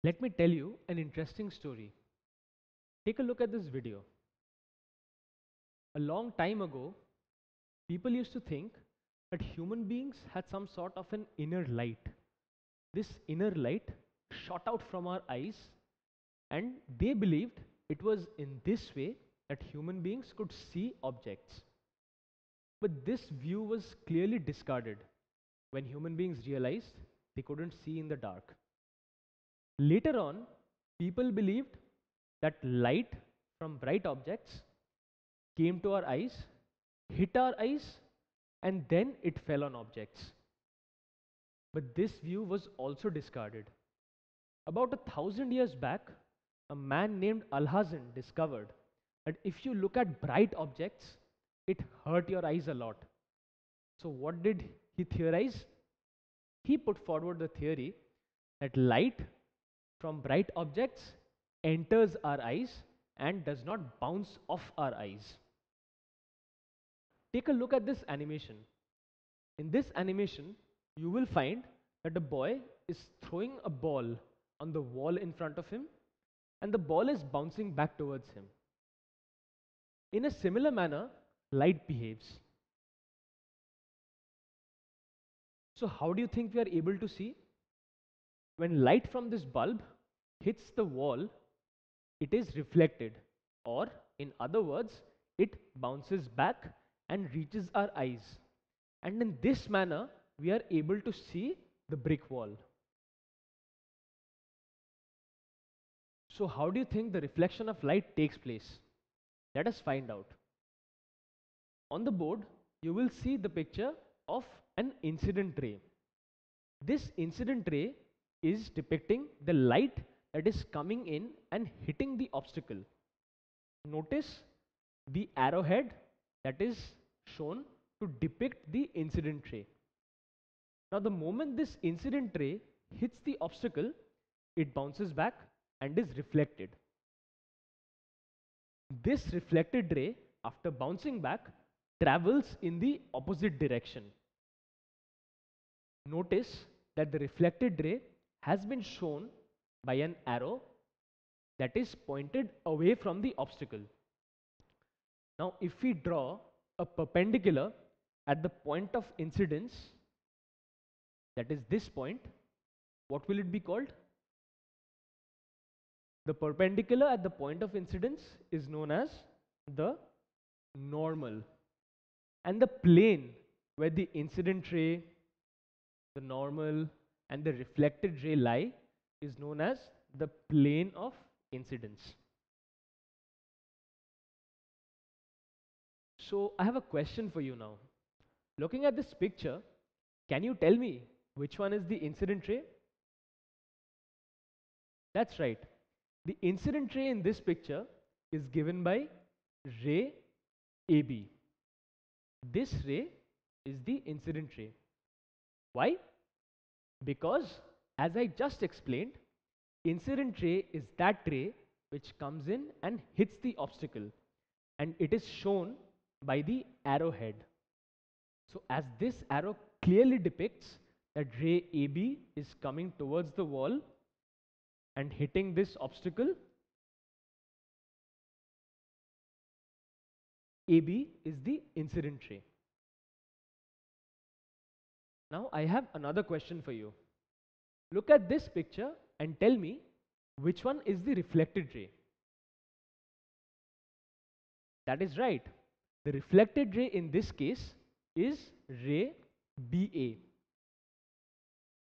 Let me tell you an interesting story. Take a look at this video. A long time ago, people used to think that human beings had some sort of an inner light. This inner light shot out from our eyes, and they believed it was in this way that human beings could see objects. But this view was clearly discarded when human beings realized they couldn't see in the dark. Later on, people believed that light from bright objects came to our eyes, hit our eyes, and then it fell on objects. But this view was also discarded. About 1,000 years back, a man named Alhazen discovered that if you look at bright objects, it hurt your eyes a lot. So, what did he theorize? He put forward the theory that light from bright objects enters our eyes and does not bounce off our eyes. Take a look at this animation. In this animation, you will find that a boy is throwing a ball on the wall in front of him, and the ball is bouncing back towards him. In a similar manner, light behaves. So, how do you think we are able to see? When light from this bulb hits the wall, it is reflected, or in other words, it bounces back and reaches our eyes. And in this manner, we are able to see the brick wall. So, how do you think the reflection of light takes place? Let us find out. On the board, you will see the picture of an incident ray. This incident ray is depicting the light that is coming in and hitting the obstacle. Notice the arrowhead that is shown to depict the incident ray. Now, the moment this incident ray hits the obstacle, it bounces back and is reflected. This reflected ray, after bouncing back, travels in the opposite direction. Notice that the reflected ray has been shown by an arrow that is pointed away from the obstacle. Now, if we draw a perpendicular at the point of incidence, that is this point, what will it be called? The perpendicular at the point of incidence is known as the normal, and the plane where the incident ray, the normal, and the reflected ray lie is known as the plane of incidence. So I have a question for you now. Looking at this picture, can you tell me which one is the incident ray? That's right. The incident ray in this picture is given by ray AB. This ray is the incident ray. Why? Because, as I just explained, incident ray is that ray which comes in and hits the obstacle, and it is shown by the arrowhead. So, as this arrow clearly depicts that ray AB is coming towards the wall and hitting this obstacle, AB is the incident ray. Now, I have another question for you. Look at this picture and tell me which one is the reflected ray. That is right. The reflected ray in this case is ray BA.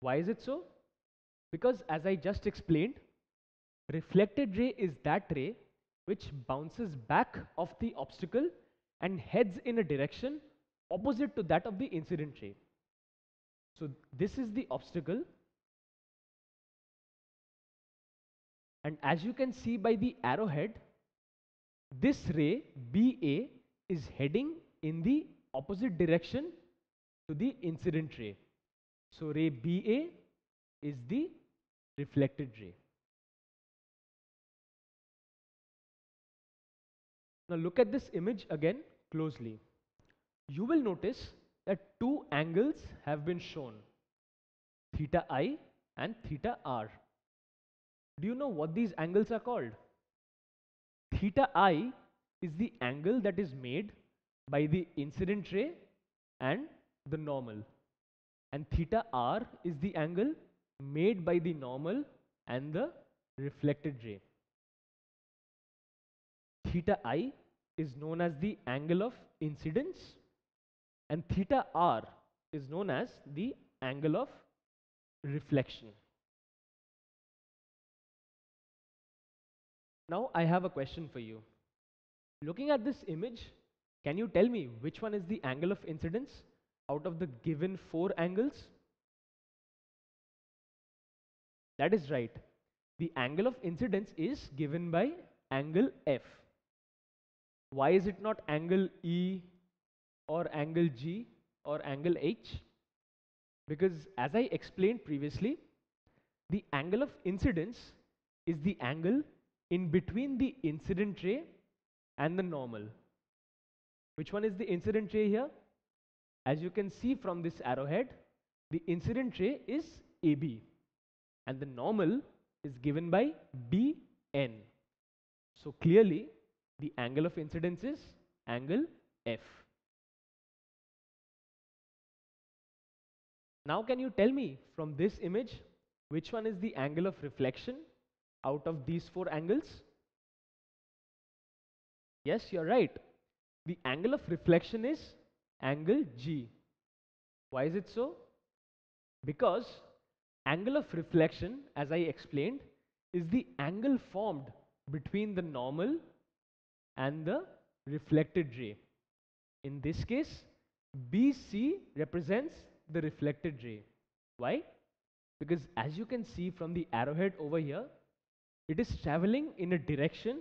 Why is it so? Because, as I just explained, reflected ray is that ray which bounces back off the obstacle and heads in a direction opposite to that of the incident ray. So, this is the obstacle, and as you can see by the arrowhead, this ray BA is heading in the opposite direction to the incident ray. So, ray BA is the reflected ray. Now, look at this image again closely. You will notice that two angles have been shown, theta I and theta R. Do you know what these angles are called? Theta I is the angle that is made by the incident ray and the normal. And theta R is the angle made by the normal and the reflected ray. Theta I is known as the angle of incidence and theta R is known as the angle of reflection. Now I have a question for you. Looking at this image, can you tell me which one is the angle of incidence out of the given 4 angles? That is right. The angle of incidence is given by angle F. Why is it not angle E or angle G or angle H? Because as I explained previously, the angle of incidence is the angle in between the incident ray and the normal. Which one is the incident ray here? As you can see from this arrowhead, the incident ray is AB and the normal is given by BN. So clearly the angle of incidence is angle F. Now can you tell me from this image which one is the angle of reflection out of these 4 angles? Yes, you're right. The angle of reflection is angle G. Why is it so? Because angle of reflection, as I explained, is the angle formed between the normal and the reflected ray. In this case, BC represents the reflected ray. Why? Because as you can see from the arrowhead over here, it is traveling in a direction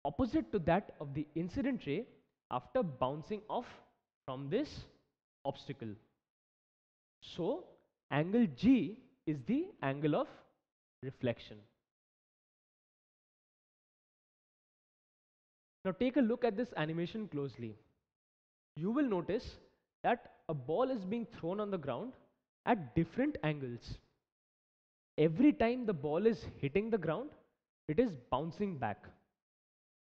opposite to that of the incident ray after bouncing off from this obstacle. So angle G is the angle of reflection. Now take a look at this animation closely. You will notice that a ball is being thrown on the ground at different angles. Every time the ball is hitting the ground, it is bouncing back.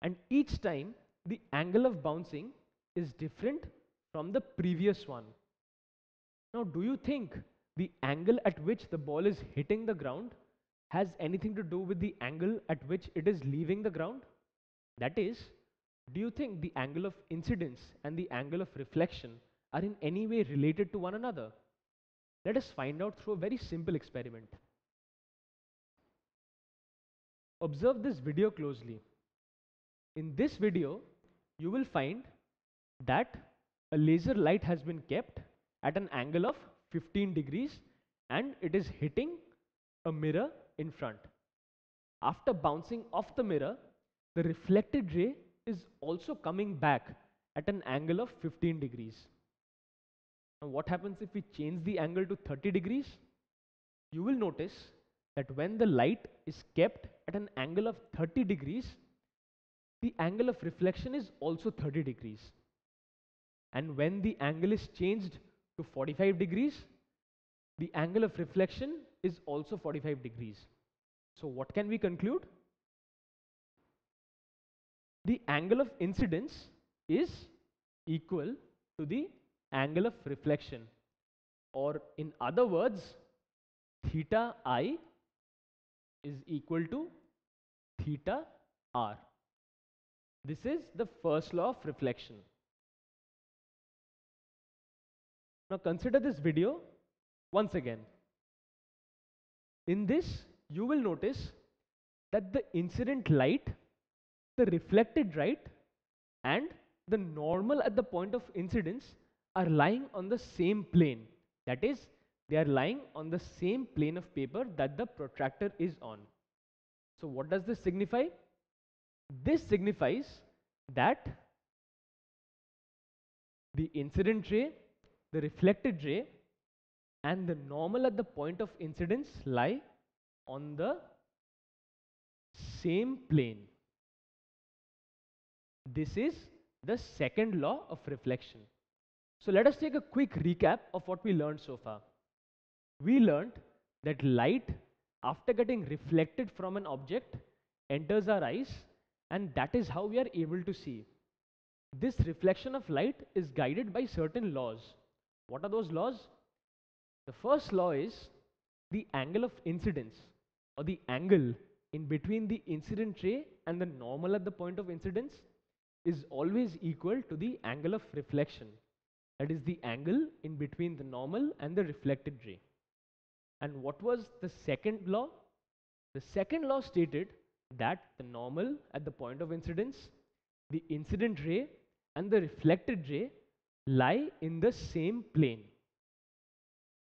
And each time the angle of bouncing is different from the previous one. Now, do you think the angle at which the ball is hitting the ground has anything to do with the angle at which it is leaving the ground? That is, do you think the angle of incidence and the angle of reflection are in any way related to one another? Let us find out through a very simple experiment. Observe this video closely. In this video, you will find that a laser light has been kept at an angle of 15 degrees and it is hitting a mirror in front. After bouncing off the mirror, the reflected ray is also coming back at an angle of 15 degrees. Now what happens if we change the angle to 30 degrees? You will notice that when the light is kept at an angle of 30 degrees, the angle of reflection is also 30 degrees. And when the angle is changed to 45 degrees, the angle of reflection is also 45 degrees. So what can we conclude? The angle of incidence is equal to the angle of reflection, or in other words, theta I is equal to theta R. This is the first law of reflection. Now consider this video once again. In this, you will notice that the incident light, the reflected light, and the normal at the point of incidence are lying on the same plane. That is, they are lying on the same plane of paper that the protractor is on. So what does this signify? This signifies that the incident ray, the reflected ray, and the normal at the point of incidence lie on the same plane. This is the second law of reflection. So let us take a quick recap of what we learned so far. We learned that light after getting reflected from an object, enters our eyes, and that is how we are able to see. This reflection of light is guided by certain laws. What are those laws? The first law is the angle of incidence, or the angle in between the incident ray and the normal at the point of incidence is always equal to the angle of reflection. That is the angle in between the normal and the reflected ray. And what was the second law? The second law stated that the normal at the point of incidence, the incident ray, and the reflected ray lie in the same plane.